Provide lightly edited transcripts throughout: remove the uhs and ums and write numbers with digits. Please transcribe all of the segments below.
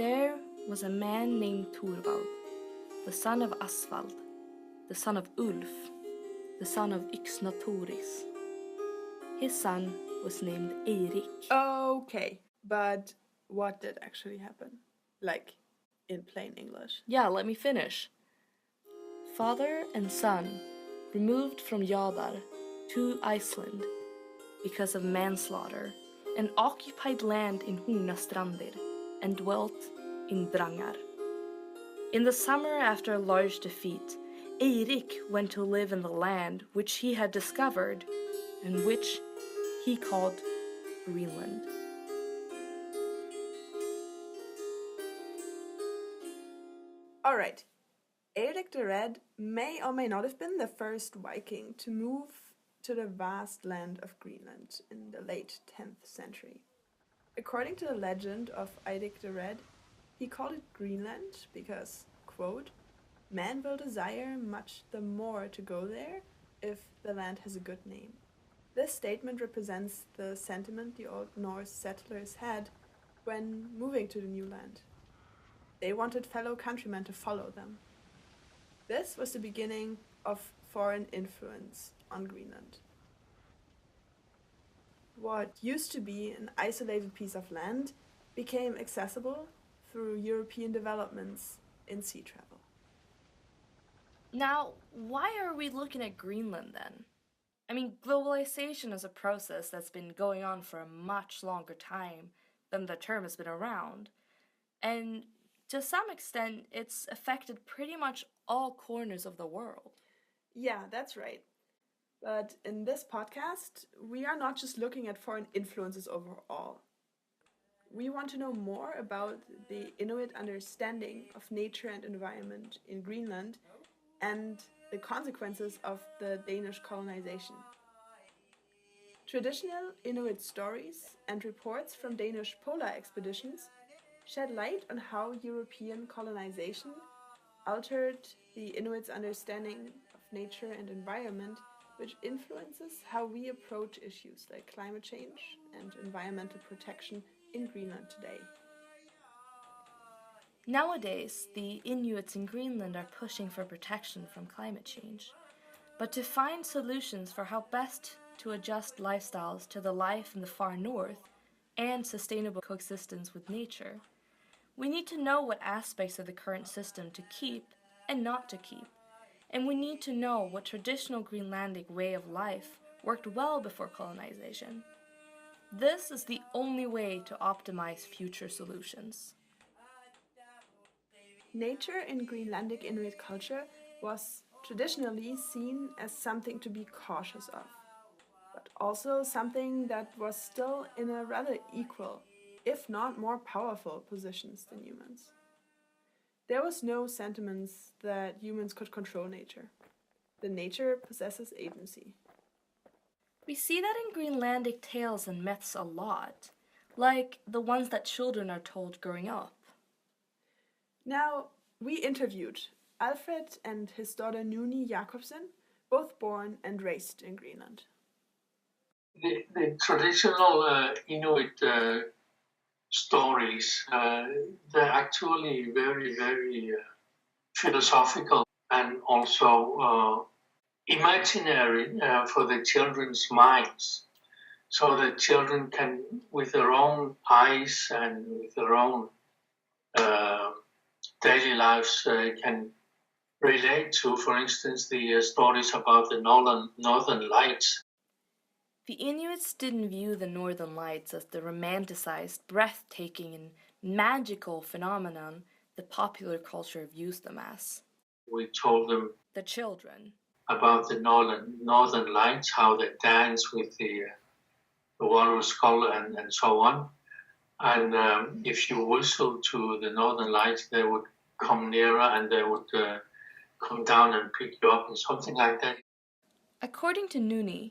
There was a man named Thorvald, the son of Asvald, the son of Ulf, the son of Yxnatoris. His son was named Eirik. Okay, but what did actually happen? Like, in plain English. Yeah, let me finish. Father and son removed from Jadar to Iceland because of manslaughter and occupied land in Hornastrandir and dwelt in Drangar. In the summer after a large defeat, Eirik went to live in the land which he had discovered and which he called Greenland. Alright, Eirik the Red may or may not have been the first Viking to move to the vast land of Greenland in the late 10th century. According to the legend of Eirik the Red, he called it Greenland because, quote, "Man will desire much the more to go there if the land has a good name." This statement represents the sentiment the Old Norse settlers had when moving to the new land. They wanted fellow countrymen to follow them. This was the beginning of foreign influence on Greenland. What used to be an isolated piece of land became accessible through European developments in sea travel. Now, why are we looking at Greenland then? I mean, globalization is a process that's been going on for a much longer time than the term has been around. And to some extent, it's affected pretty much all corners of the world. Yeah, that's right. But in this podcast, we are not just looking at foreign influences overall. We want to know more about the Inuit understanding of nature and environment in Greenland and the consequences of the Danish colonization. Traditional Inuit stories and reports from Danish polar expeditions shed light on how European colonization altered the Inuits' understanding of nature and environment, which influences how we approach issues like climate change and environmental protection in Greenland today. Nowadays, the Inuits in Greenland are pushing for protection from climate change. But to find solutions for how best to adjust lifestyles to the life in the far north and sustainable coexistence with nature, we need to know what aspects of the current system to keep and not to keep. And we need to know what traditional Greenlandic way of life worked well before colonization. This is the only way to optimize future solutions. Nature in Greenlandic Inuit culture was traditionally seen as something to be cautious of, but also something that was still in a rather equal, if not more powerful, positions than humans. There was no sentiments that humans could control nature. The nature possesses agency. We see that in Greenlandic tales and myths a lot, like the ones that children are told growing up. Now, we interviewed Alfred and his daughter Nuni Jakobsen, both born and raised in Greenland. The traditional Inuit stories, they're actually very, very philosophical and also imaginary for the children's minds. So that children can, with their own eyes and with their own daily lives, can relate to, for instance, the stories about the northern lights. The Inuits didn't view the Northern Lights as the romanticized, breathtaking, and magical phenomenon the popular culture views them as. We told them, the children, about the northern lights, how they dance with the walrus skull and so on. And if you whistle to the northern lights, they would come nearer and they would come down and pick you up and something like that. According to Nuni,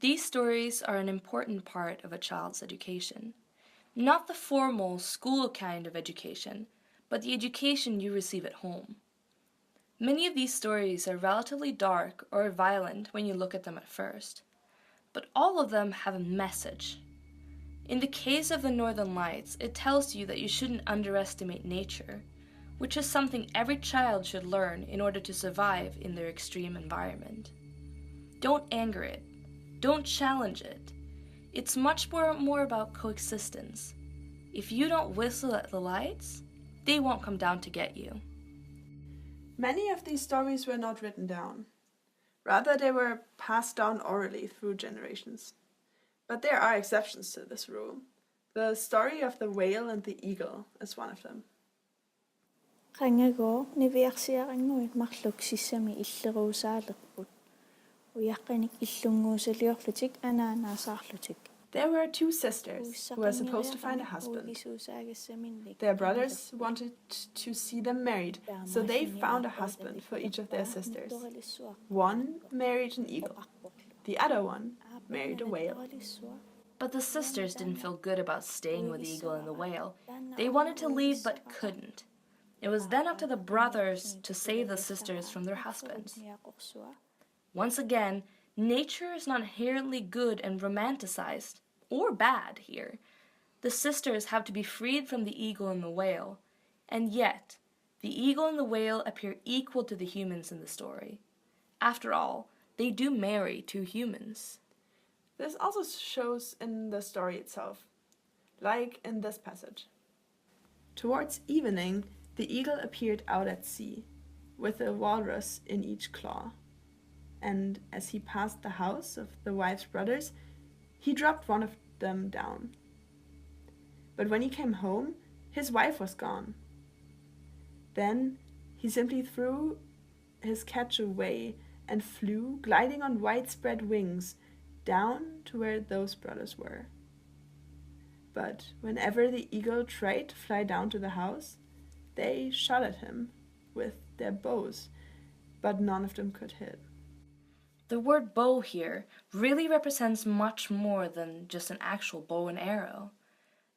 these stories are an important part of a child's education. Not the formal school kind of education, but the education you receive at home. Many of these stories are relatively dark or violent when you look at them at first, but all of them have a message. In the case of the Northern Lights, it tells you that you shouldn't underestimate nature, which is something every child should learn in order to survive in their extreme environment. Don't anger it. Don't challenge it. It's much more about coexistence. If you don't whistle at the lights, they won't come down to get you. Many of these stories were not written down. Rather, they were passed down orally through generations. But there are exceptions to this rule. The story of the whale and the eagle is one of them. Qangago niviarsiaranguit marluksissami illeruusaalerput. Uyaqqanik illunguusaliorlutik anaanaasarlutik. There were two sisters who were supposed to find a husband. Their brothers wanted to see them married, so they found a husband for each of their sisters. One married an eagle. The other one married a whale. But the sisters didn't feel good about staying with the eagle and the whale. They wanted to leave but couldn't. It was then up to the brothers to save the sisters from their husbands. Once again, nature is not inherently good and romanticized, or bad here. The sisters have to be freed from the eagle and the whale, and yet, the eagle and the whale appear equal to the humans in the story. After all, they do marry two humans. This also shows in the story itself, like in this passage. Towards evening, the eagle appeared out at sea, with a walrus in each claw. And as he passed the house of the wife's brothers, he dropped one of them down. But when he came home, his wife was gone. Then he simply threw his catch away and flew, gliding on widespread wings, down to where those brothers were. But whenever the eagle tried to fly down to the house, they shot at him with their bows, but none of them could hit. The word bow here really represents much more than just an actual bow and arrow.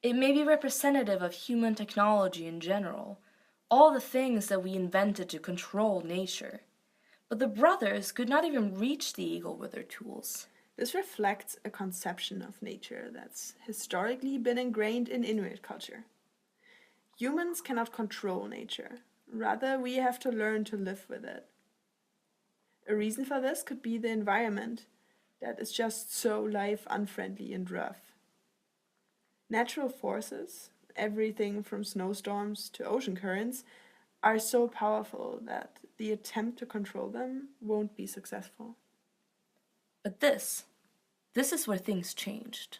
It may be representative of human technology in general, all the things that we invented to control nature. But the brothers could not even reach the eagle with their tools. This reflects a conception of nature that's historically been ingrained in Inuit culture. Humans cannot control nature. Rather, we have to learn to live with it. A reason for this could be the environment that is just so life unfriendly and rough. Natural forces, everything from snowstorms to ocean currents, are so powerful that the attempt to control them won't be successful. But this is where things changed.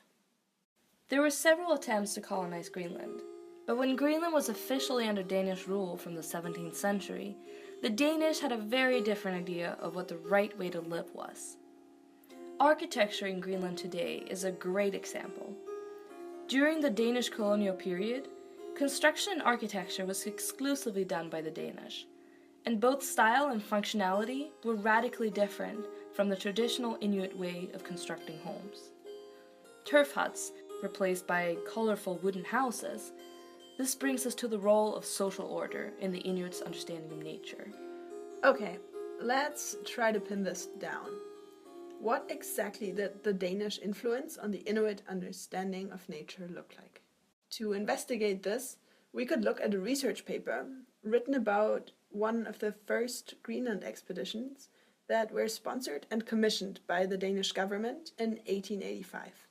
There were several attempts to colonize Greenland, but when Greenland was officially under Danish rule from the 17th century, the Danish had a very different idea of what the right way to live was. Architecture in Greenland today is a great example. During the Danish colonial period, construction and architecture was exclusively done by the Danish, and both style and functionality were radically different from the traditional Inuit way of constructing homes. Turf huts replaced by colorful wooden houses. This brings us to the role of social order in the Inuits' understanding of nature. Okay, let's try to pin this down. What exactly did the Danish influence on the Inuit understanding of nature look like? To investigate this, we could look at a research paper written about one of the first Greenland expeditions that were sponsored and commissioned by the Danish government in 1885.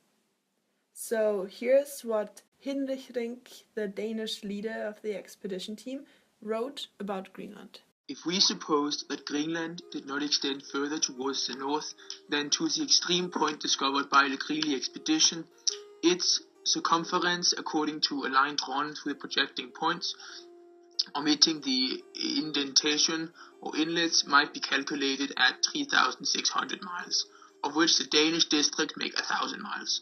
So here's what Hinrich Rink, the Danish leader of the expedition team, wrote about Greenland. If we supposed that Greenland did not extend further towards the north than to the extreme point discovered by the Greely expedition, its circumference, according to a line drawn through the projecting points, omitting the indentation or inlets, might be calculated at 3,600 miles, of which the Danish district make 1,000 miles.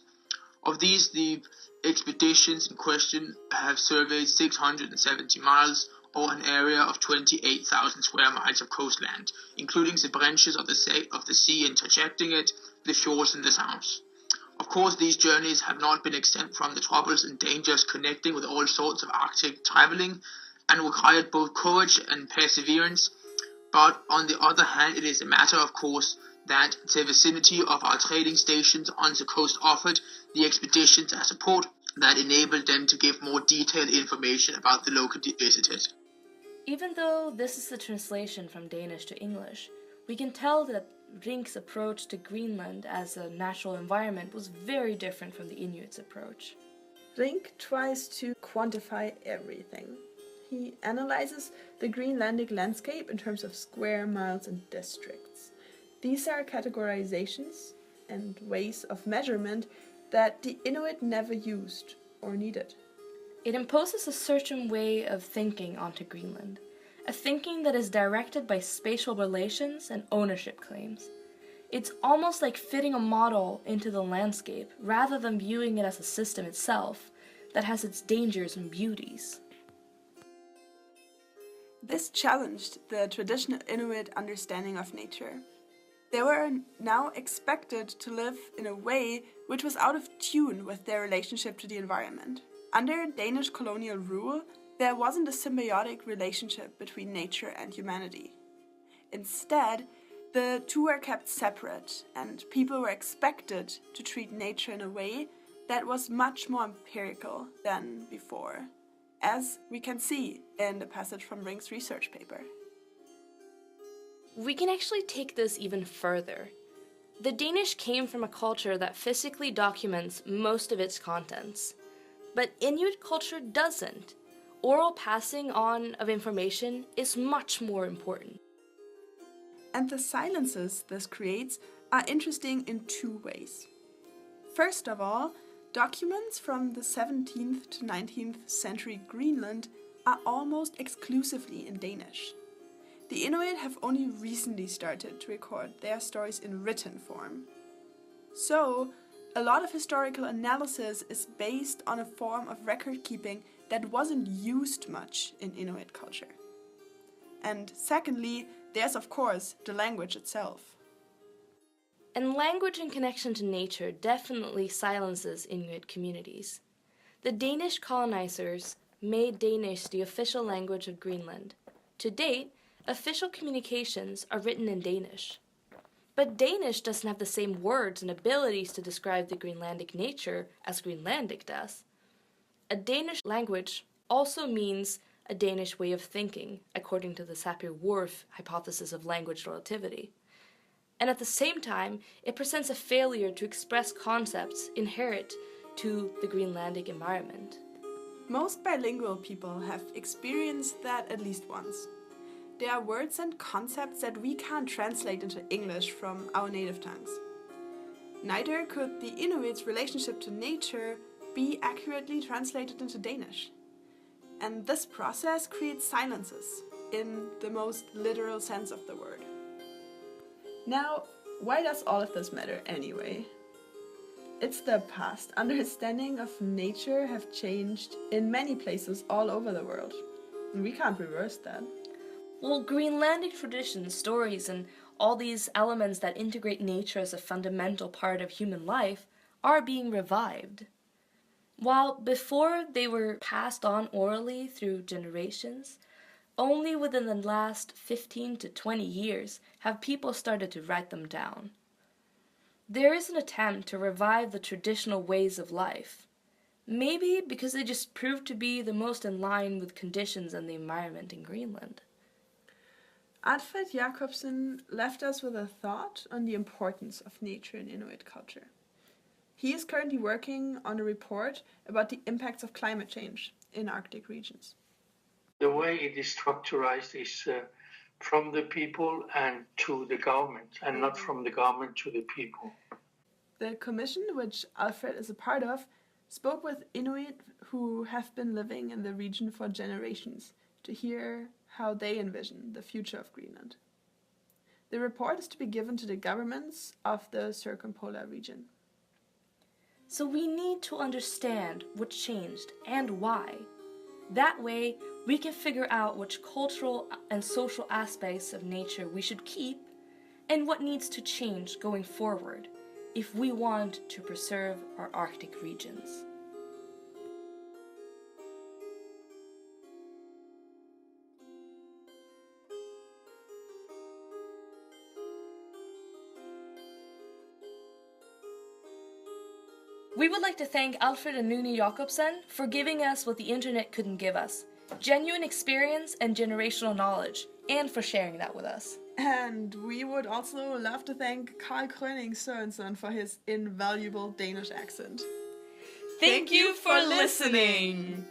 Of these, the expeditions in question have surveyed 670 miles, or an area of 28,000 square miles of coastland, including the branches of the sea interjecting it, the fjords and the sounds. Of course, these journeys have not been exempt from the troubles and dangers connecting with all sorts of Arctic traveling, and required both courage and perseverance, but on the other hand, it is a matter of course that the vicinity of our trading stations on the coast offered the expeditions a support that enabled them to give more detailed information about the locality visited. Even though this is a translation from Danish to English, we can tell that Rink's approach to Greenland as a natural environment was very different from the Inuits' approach. Rink tries to quantify everything. He analyzes the Greenlandic landscape in terms of square miles and districts. These are categorizations and ways of measurement that the Inuit never used or needed. It imposes a certain way of thinking onto Greenland, a thinking that is directed by spatial relations and ownership claims. It's almost like fitting a model into the landscape rather than viewing it as a system itself that has its dangers and beauties. This challenged the traditional Inuit understanding of nature. They were now expected to live in a way which was out of tune with their relationship to the environment. Under Danish colonial rule, there wasn't a symbiotic relationship between nature and humanity. Instead, the two were kept separate, and people were expected to treat nature in a way that was much more empirical than before, as we can see in the passage from Rink's research paper. We can actually take this even further. The Danish came from a culture that physically documents most of its contents, but Inuit culture doesn't. Oral passing on of information is much more important. And the silences this creates are interesting in two ways. First of all, documents from the 17th to 19th century Greenland are almost exclusively in Danish. The Inuit have only recently started to record their stories in written form. So, a lot of historical analysis is based on a form of record keeping that wasn't used much in Inuit culture. And secondly, there's of course the language itself. And language in connection to nature definitely silences Inuit communities. The Danish colonizers made Danish the official language of Greenland. To date, official communications are written in Danish. But Danish doesn't have the same words and abilities to describe the Greenlandic nature as Greenlandic does. A Danish language also means a Danish way of thinking, according to the Sapir-Whorf hypothesis of language relativity. And at the same time, it presents a failure to express concepts inherent to the Greenlandic environment. Most bilingual people have experienced that at least once. There are words and concepts that we can't translate into English from our native tongues. Neither could the Inuits' relationship to nature be accurately translated into Danish. And this process creates silences, in the most literal sense of the word. Now, why does all of this matter anyway? It's the past. Understanding of nature have changed in many places all over the world. And we can't reverse that. Well, Greenlandic traditions, stories, and all these elements that integrate nature as a fundamental part of human life are being revived. While before they were passed on orally through generations, only within the last 15 to 20 years have people started to write them down. There is an attempt to revive the traditional ways of life, maybe because they just proved to be the most in line with conditions and the environment in Greenland. Alfred Jacobsen left us with a thought on the importance of nature in Inuit culture. He is currently working on a report about the impacts of climate change in Arctic regions. The way it is structured is from the people and to the government, and not from the government to the people. The commission, which Alfred is a part of, spoke with Inuit who have been living in the region for generations to hear how they envision the future of Greenland. The report is to be given to the governments of the circumpolar region. So we need to understand what changed and why. That way, we can figure out which cultural and social aspects of nature we should keep and what needs to change going forward if we want to preserve our Arctic regions. We would like to thank Alfred and Luni Jakobsen for giving us what the internet couldn't give us, genuine experience and generational knowledge, and for sharing that with us. And we would also love to thank Carl Kröning Sørensen for his invaluable Danish accent. Thank you for listening!